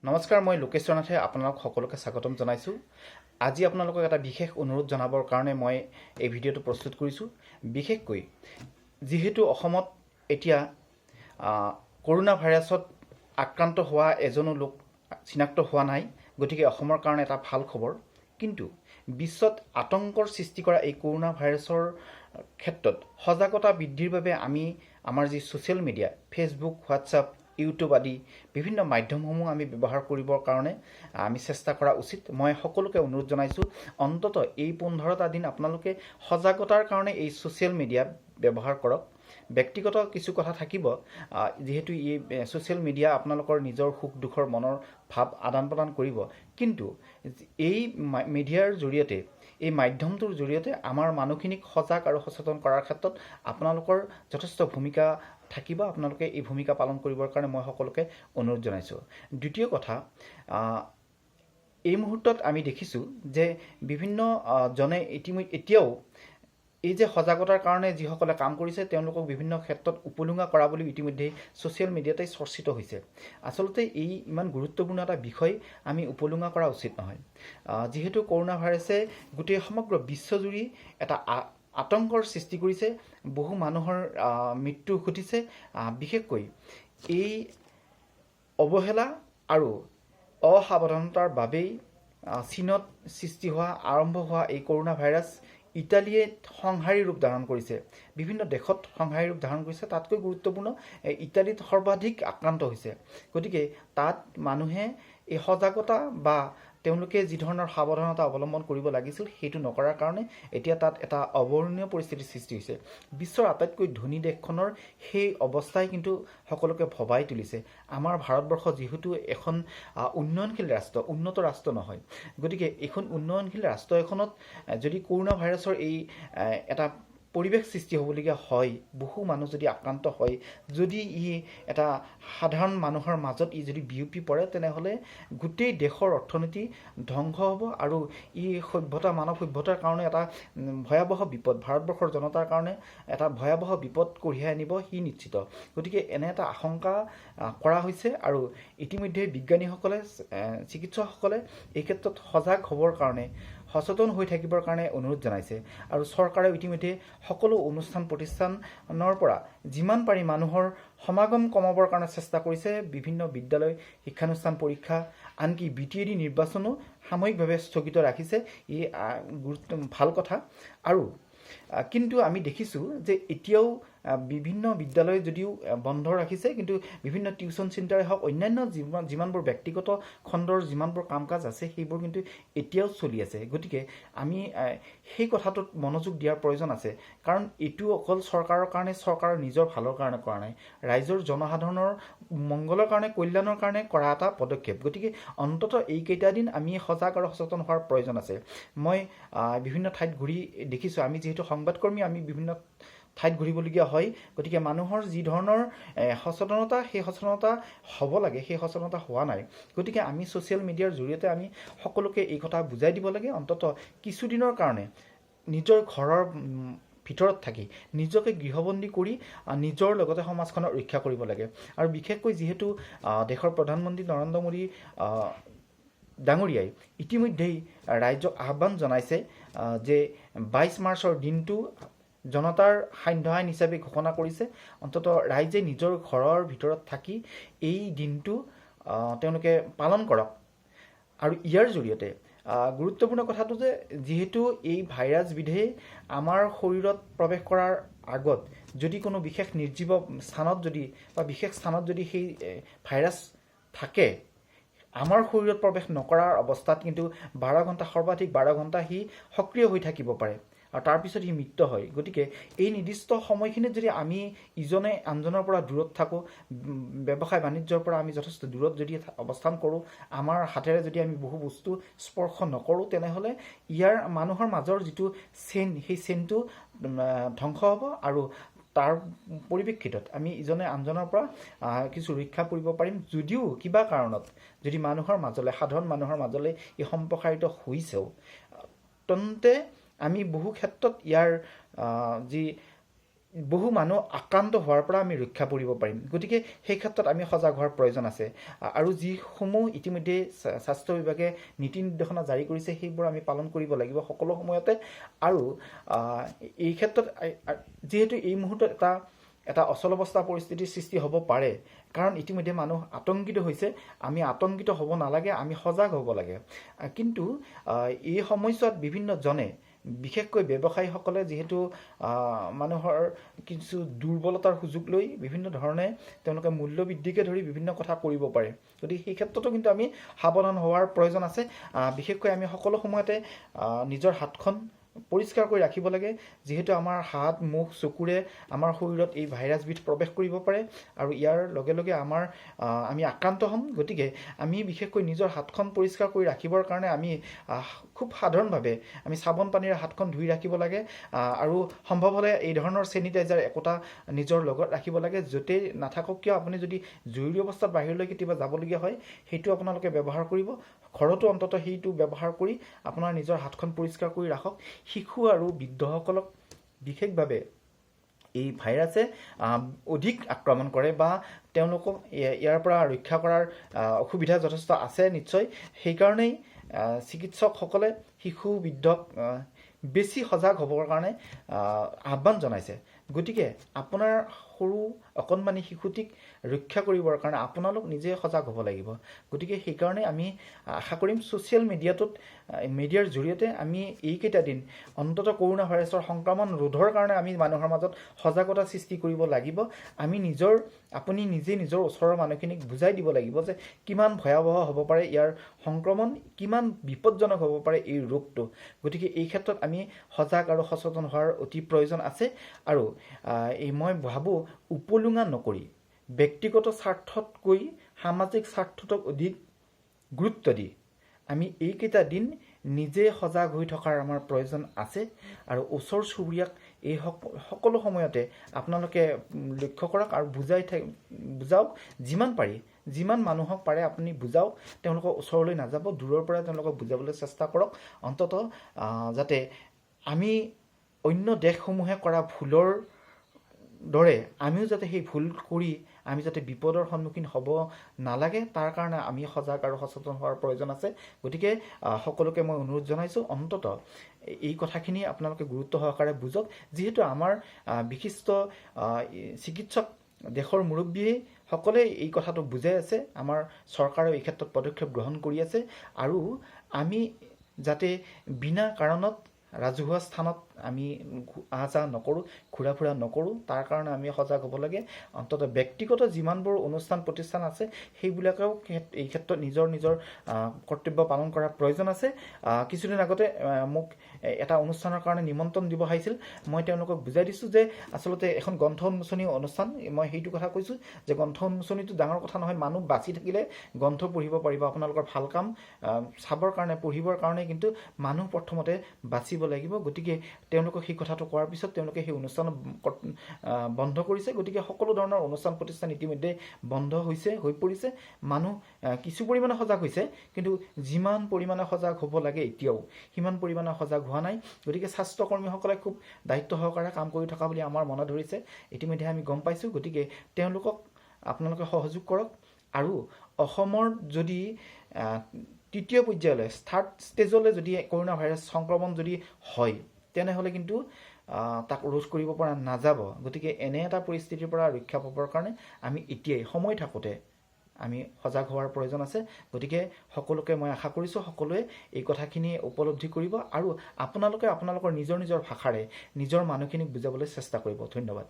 নমস্কাৰ, মই লোকেশ্বৰ নাথে আপোনালোক সকলোকে স্বাগতম জনাইছোঁ। আজি আপোনালোকক এটা বিশেষ অনুৰোধ জনাবৰ কাৰণে মই এই ভিডিঅ'টো প্ৰস্তুত কৰিছোঁ। বিশেষকৈ যিহেতু অসমত এতিয়া কৰোণা ভাইৰাছত আক্ৰান্ত হোৱা এজনো লোক চিনাক্ত হোৱা নাই, গতিকে অসমৰ কাৰণে এটা ভাল খবৰ। কিন্তু বিশ্বত আতংকৰ সৃষ্টি কৰা এই কৰোণা ভাইৰাছৰ ক্ষেত্ৰত সজাগতা বৃদ্ধিৰ বাবে আমি আমাৰ যি social media, Facebook, WhatsApp, YouTube আদি বিভিন্ন মাধ্যমসমূহ আমি ব্যৱহাৰ কৰিবৰ কাৰণে আমি চেষ্টা কৰা উচিত। মই সকলোকে অনুৰোধ জনাইছোঁ, অন্ততঃ এই 15টা দিন আপোনালোকে সজাগতাৰ কাৰণে এই ছ'চিয়েল মিডিয়া ব্যৱহাৰ কৰক। ব্যক্তিগত কিছু কথা থাকিব, যিহেতু এই ছ'চিয়েল মিডিয়া আপোনালোকৰ নিজৰ সুখ দুখৰ মনৰ ভাৱ আদান প্ৰদান কৰিব, কিন্তু এই মিডিয়াৰ জৰিয়তে, এই মাধ্যমটোৰ জৰিয়তে আমাৰ মানুহখিনিক সজাগ আৰু সচেতন কৰাৰ ক্ষেত্ৰত আপোনালোকৰ যথেষ্ট ভূমিকা থাকিব। আপোনালোকে এই ভূমিকা পালন কৰিবৰ কাৰণে মই সকলোকে অনুৰোধ জনাইছোঁ। দ্বিতীয় কথা, এই মুহূৰ্তত আমি দেখিছোঁ যে বিভিন্ন জনে এতিয়াও এই যে সজাগতাৰ কাৰণে যিসকলে কাম কৰিছে তেওঁলোকক বিভিন্ন ক্ষেত্ৰত উপলুঙা কৰা বুলি ইতিমধ্যে ছ'চিয়েল মিডিয়াতে চৰ্চিত হৈছে। আচলতে এই ইমান গুৰুত্বপূৰ্ণ এটা বিষয় আমি উপলুঙা কৰা উচিত নহয়। যিহেতু কৰোণা ভাইৰাছে গোটেই সমগ্ৰ বিশ্বজুৰি এটা আতংকৰ সৃষ্টি কৰিছে, বহু মানুহৰ মৃত্যু ঘটিছে। বিশেষকৈ এই অৱহেলা আৰু অসাৱধানতাৰ বাবেই চীনত সৃষ্টি হোৱা, আৰম্ভ হোৱা এই কৰোণা ভাইৰাছ ইটালীয়ে সংহাৰী ৰূপ ধাৰণ কৰিছে, বিভিন্ন দেশত সংহাৰী ৰূপ ধাৰণ কৰিছে। তাতকৈ গুৰুত্বপূৰ্ণ, ইটালীত সৰ্বাধিক আক্ৰান্ত হৈছে। গতিকে তাত মানুহে এই সজাগতা বা তেওঁলোকে যি ধৰণৰ সাৱধানতা অৱলম্বন কৰিব লাগিছিল সেইটো নকৰাৰ কাৰণে এতিয়া তাত এটা অৱৰ্ণনীয় পৰিস্থিতিৰ সৃষ্টি হৈছে। বিশ্বৰ আটাইতকৈ ধনী দেশখনৰ সেই অৱস্থাই কিন্তু সকলোকে ভবাই তুলিছে। আমাৰ ভাৰতবৰ্ষ যিহেতু এখন উন্নয়নশীল ৰাষ্ট্ৰ, উন্নত ৰাষ্ট্ৰ নহয়, গতিকে এইখন উন্নয়নশীল ৰাষ্ট্ৰ এখনত যদি কৰোণা ভাইৰাছৰ এই এটা পৰিৱেশ সৃষ্টি হ'বলগীয়া হয়, বহু মানুহ যদি আক্ৰান্ত হয়, যদি ই এটা সাধাৰণ মানুহৰ মাজত ই যদি বিয়পি পৰে, তেনেহ'লে গোটেই দেশৰ অৰ্থনীতি ধ্বংস হ'ব আৰু ই মানৱ সভ্যতাৰ কাৰণে এটা ভয়াৱহ বিপদ, ভাৰতবৰ্ষৰ জনতাৰ কাৰণে এটা ভয়াৱহ বিপদ কঢ়িয়াই আনিব সি নিশ্চিত। গতিকে এনে এটা আশংকা কৰা হৈছে আৰু ইতিমধ্যে বিজ্ঞানীসকলে, চিকিৎসকসকলে এই ক্ষেত্ৰত সজাগ হ'বৰ কাৰণে, সচেতন হৈ থাকিবৰ কাৰণে অনুৰোধ জনাইছে। আৰু চৰকাৰে ইতিমধ্যে সকলো অনুষ্ঠান প্ৰতিষ্ঠানৰ পৰা যিমান পাৰি মানুহৰ সমাগম কমাবৰ কাৰণে চেষ্টা কৰিছে। বিভিন্ন বিদ্যালয়, শিক্ষানুষ্ঠান, পৰীক্ষা, আনকি BTAD নিৰ্বাচনো সাময়িকভাৱে স্থগিত ৰাখিছে। ই ভাল কথা। আৰু কিন্তু আমি দেখিছোঁ যে এতিয়াও বিভিন্ন বিদ্যালয় যদিও বন্ধ ৰাখিছে, কিন্তু বিভিন্ন টিউচন চেণ্টাৰে হওক, অন্যান্য যিমানবোৰ ব্যক্তিগত খণ্ডৰ যিমানবোৰ কাম কাজ আছে সেইবোৰ কিন্তু এতিয়াও চলি আছে। গতিকে আমি সেই কথাটোত মনোযোগ দিয়াৰ প্ৰয়োজন আছে, কাৰণ এইটো অকল চৰকাৰৰ কাৰণে, চৰকাৰৰ নিজৰ ভালৰ কাৰণে কৰা নাই, ৰাইজৰ জনসাধাৰণৰ মংগলৰ কাৰণে, কল্যাণৰ কাৰণে কৰা এটা পদক্ষেপ। গতিকে অন্ততঃ এইকেইটা দিন আমি সজাগ আৰু সচেতন হোৱাৰ প্ৰয়োজন আছে। মই বিভিন্ন ঠাইত ঘূৰি দেখিছোঁ, আমি যিহেতু সংবাদকৰ্মী, আমি বিভিন্ন ঠাইত ঘূৰিবলগীয়া হয়। গতিকে মানুহৰ যি ধৰণৰ সচেতনতা, সেই সচেতনতা হ'ব লাগে, সেই সচেতনতা হোৱা নাই। গতিকে আমি ছ'চিয়েল মিডিয়াৰ জৰিয়তে আমি সকলোকে এই কথা বুজাই দিব লাগে, অন্ততঃ কিছুদিনৰ কাৰণে নিজৰ ঘৰৰ ভিতৰত থাকি নিজকে গৃহবন্দী কৰি নিজৰ লগতে সমাজখনক ৰক্ষা কৰিব লাগে। আৰু বিশেষকৈ যিহেতু দেশৰ প্ৰধানমন্ত্ৰী নৰেন্দ্ৰ মোদী ডাঙৰীয়াই ইতিমধ্যেই ৰাইজক আহ্বান জনাইছে যে 22 মাৰ্চৰ দিনটো জনতাৰ সান্ধ্য আইন হিচাপে ঘোষণা কৰিছে। অন্ততঃ ৰাইজে নিজৰ ঘৰৰ ভিতৰত থাকি এই দিনটো তেওঁলোকে পালন কৰক। আৰু ইয়াৰ জৰিয়তে গুৰুত্বপূৰ্ণ কথাটো যে যিহেতু এই ভাইৰাছবিধে আমাৰ শৰীৰত প্ৰৱেশ কৰাৰ আগত যদি কোনো বিশেষ নিৰ্জীৱ স্থানত যদি সেই ভাইৰাছ থাকে, আমাৰ শৰীৰত প্ৰৱেশ নকৰাৰ অৱস্থাত কিন্তু 12 ঘণ্টা, সৰ্বাধিক 12 ঘণ্টা সি সক্ৰিয় হৈ থাকিব পাৰে আৰু তাৰপিছত সি মৃত্যু হয়। গতিকে এই নিৰ্দিষ্ট সময়খিনিত যদি আমি ইজনে আনজনৰ পৰা দূৰত থাকোঁ, ব্যৱসায় বাণিজ্যৰ পৰা আমি যথেষ্ট দূৰত যদি অৱস্থান কৰোঁ, আমাৰ হাতেৰে যদি আমি বহু বস্তু স্পৰ্শ নকৰোঁ, তেনেহ'লে ইয়াৰ মানুহৰ মাজৰ যিটো চেইন, সেই চেইনটো ধ্বংস হ'ব আৰু তাৰ পৰিপ্ৰেক্ষিতত আমি ইজনে আনজনৰ পৰা কিছু ৰক্ষা কৰিব পাৰিম। যদিও কিবা কাৰণত যদি সাধাৰণ মানুহৰ মাজলৈ ই সম্প্ৰসাৰিত হৈছেও, তেন্তে আমি বহু ক্ষেত্ৰত ইয়াৰ যি বহু মানুহ আক্ৰান্ত হোৱাৰ পৰা আমি ৰক্ষা পৰিব পাৰিম। গতিকে সেই ক্ষেত্ৰত আমি সজাগ হোৱাৰ প্ৰয়োজন আছে আৰু যিসমূহ ইতিমধ্যে স্বাস্থ্য বিভাগে নীতি নিৰ্দেশনা জাৰি কৰিছে সেইবোৰ আমি পালন কৰিব লাগিব সকলো সময়তে। আৰু এই ক্ষেত্ৰত যিহেতু এই মুহূৰ্তত এটা অচলাৱস্থা পৰিস্থিতিৰ সৃষ্টি হ'ব পাৰে, কাৰণ ইতিমধ্যে মানুহ আতংকিত হৈছে। আমি আতংকিত হ'ব নালাগে, আমি সজাগ হ'ব লাগে। কিন্তু এই সময়ছোৱাত বিভিন্নজনে, বিশেষকৈ ব্যৱসায়ীসকলে যিহেতু মানুহৰ কিছু দুৰ্বলতাৰ সুযোগ লৈ বিভিন্ন ধৰণে তেওঁলোকে মূল্যবৃদ্ধিকে ধৰি বিভিন্ন কথা কৰিব পাৰে। গতিকে সেই ক্ষেত্ৰতো কিন্তু আমি সাৱধান হোৱাৰ প্ৰয়োজন আছে। বিশেষকৈ আমি সকলো সময়তে নিজৰ হাতখন পৰিষ্কাৰ কৰি ৰাখিব লাগে, যিহেতু আমাৰ হাত, মুখ, চকুৰে আমাৰ শৰীৰত এই ভাইৰাছবিধ প্ৰৱেশ কৰিব পাৰে আৰু ইয়াৰ লগে লগে আমি আক্ৰান্ত হ'ম। গতিকে আমি বিশেষকৈ নিজৰ হাতখন পৰিষ্কাৰ কৰি ৰাখিবৰ কাৰণে আমি খুব সাধাৰণভাৱে আমি চাবোন পানীৰে হাতখন ধুই ৰাখিব লাগে আৰু সম্ভৱ হ'লে এই ধৰণৰ চেনিটাইজাৰ একোটা নিজৰ লগত ৰাখিব লাগে। য'তেই নাথাকক কিয়, আপুনি যদি জৰুৰী অৱস্থাত বাহিৰলৈ কেতিয়াবা যাবলগীয়া হয় সেইটো আপোনালোকে ব্যৱহাৰ কৰিব। ঘৰতো অন্ততঃ সেইটো ব্যৱহাৰ কৰি আপোনাৰ নিজৰ হাতখন পৰিষ্কাৰ কৰি ৰাখক। শিশু আৰু বৃদ্ধসকলক বিশেষভাৱে এই ভাইৰাছে অধিক আক্ৰমণ কৰে বা তেওঁলোকক ইয়াৰ পৰা ৰক্ষা কৰাৰ অসুবিধা যথেষ্ট আছে নিশ্চয়। সেইকাৰণেই চিকিৎসকসকলে শিশু বৃদ্ধক বেছি সজাগ হ'বৰ কাৰণে আহ্বান জনাইছে। গতিকে আপোনাৰ সৰু অকণমানি শিশুটিক ৰক্ষা কৰিবৰ কাৰণে আপোনালোক নিজে সজাগ হ'ব লাগিব। গতিকে সেইকাৰণে আমি আশা কৰিম ছ'চিয়েল মিডিয়াৰ জৰিয়তে আমি এইকেইটা দিন অন্ততঃ কৰোণা ভাইৰাছৰ সংক্ৰমণ ৰোধৰ কাৰণে আমি মানুহৰ মাজত সজাগতা সৃষ্টি কৰিব লাগিব। আপুনি নিজে নিজৰ ওচৰৰ মানুহখিনিক বুজাই দিব লাগিব যে কিমান ভয়াৱহ হ'ব পাৰে ইয়াৰ সংক্ৰমণ, কিমান বিপদজনক হ'ব পাৰে এই ৰোগটো। গতিকে এই ক্ষেত্ৰত আমি সজাগ আৰু সচেতন হোৱাৰ অতি প্ৰয়োজন আছে। আৰু মই ভাবোঁ উপলুঙা নকৰি ব্যক্তিগত স্বাৰ্থতকৈ সামাজিক স্বাৰ্থটোক অধিক গুৰুত্ব দি আমি এইকেইটা দিন নিজে সজাগ হৈ থকাৰ আমাৰ প্ৰয়োজন আছে। আৰু ওচৰ চুবুৰীয়াক এই সকলো সময়তে আপোনালোকে লক্ষ্য কৰক আৰু বুজাওক। যিমান মানুহক পাৰে আপুনি বুজাওক, তেওঁলোকৰ ওচৰলৈ নাযাব, দূৰৰ পৰা তেওঁলোকক বুজাবলৈ চেষ্টা কৰক। অন্ততঃ যাতে আমি অন্য দেশসমূহে কৰা ভুলৰ দৰে আমিও যাতে সেই ভুল কৰি আমি যাতে বিপদৰ সন্মুখীন হ'ব নালাগে, তাৰ কাৰণে আমি সজাগ আৰু সচেতন হোৱাৰ প্ৰয়োজন আছে। গতিকে সকলোকে মই অনুৰোধ জনাইছোঁ, অন্ততঃ এই কথাখিনি আপোনালোকে গুৰুত্ব সহকাৰে বুজক। যিহেতু আমাৰ বিশিষ্ট চিকিৎসক, দেশৰ মুৰব্বীয়ে সকলোৱে এই কথাটো বুজাই আছে, আমাৰ চৰকাৰেও এই ক্ষেত্ৰত পদক্ষেপ গ্ৰহণ কৰি আছে। আৰু আমি যাতে বিনা কাৰণত ৰাজহুৱা স্থানত আমি আহ যাহ নকৰোঁ, ঘূৰা ফুৰা নকৰোঁ, তাৰ কাৰণে আমি সজাগ হ'ব লাগে। অন্ততঃ ব্যক্তিগত যিমানবোৰ অনুষ্ঠান প্ৰতিষ্ঠান আছে সেইবিলাকেও এই ক্ষেত্ৰত নিজৰ কৰ্তব্য পালন কৰাৰ প্ৰয়োজন আছে। কিছুদিন আগতে মোক এটা অনুষ্ঠানৰ কাৰণে নিমন্ত্ৰণ দিব আহিছিল। মই তেওঁলোকক বুজাই দিছোঁ যে আচলতে এখন গ্ৰন্থ উন্মোচনী অনুষ্ঠান, মই সেইটো কথা কৈছোঁ যে গ্ৰন্থ উন্মোচনীটো ডাঙৰ কথা নহয়, মানুহ বাচি থাকিলে গ্ৰন্থ পঢ়িব পাৰিব। আপোনালোকৰ ভাল কাম চাবৰ কাৰণে, পঢ়িবৰ কাৰণে কিন্তু মানুহ প্ৰথমতে বাচিব লাগিব। গতিকে তেওঁলোকক সেই কথাটো কোৱাৰ পিছত তেওঁলোকে সেই অনুষ্ঠান বন্ধ কৰিছে। গতিকে সকলো ধৰণৰ অনুষ্ঠান প্ৰতিষ্ঠান ইতিমধ্যে বন্ধ হৈ পৰিছে। মানুহ কিছু পৰিমাণে সজাগ হৈছে, কিন্তু যিমান পৰিমাণে সজাগ হ'ব লাগে এতিয়াও সিমান পৰিমাণে সজাগ হোৱা নাই। গতিকে স্বাস্থ্যকৰ্মীসকলে খুব দায়িত্ব সহকাৰে কাম কৰি থকা বুলি আমাৰ মনত ধৰিছে, ইতিমধ্যে আমি গম পাইছোঁ। গতিকে তেওঁলোকক আপোনালোকে সহযোগ কৰক। আৰু অসমৰ যদি তৃতীয় পৰ্যায়লৈ, থাৰ্ড ষ্টেজলৈ যদি কৰোণা ভাইৰাছ সংক্ৰমণ যদি হয়, তেনেহ'লে কিন্তু তাক ৰোধ কৰিব পৰা নাযাব। গতিকে এনে এটা পৰিস্থিতিৰ পৰা ৰক্ষা পাবৰ কাৰণে আমি এতিয়াই সময় থাকোঁতে আমি সজাগ হোৱাৰ প্ৰয়োজন আছে। গতিকে সকলোকে মই আশা কৰিছোঁ সকলোৱে এই কথাখিনি উপলব্ধি কৰিব আৰু আপোনালোকে আপোনালোকৰ নিজৰ ভাষাৰে নিজৰ মানুহখিনিক বুজাবলৈ চেষ্টা কৰিব। ধন্যবাদ।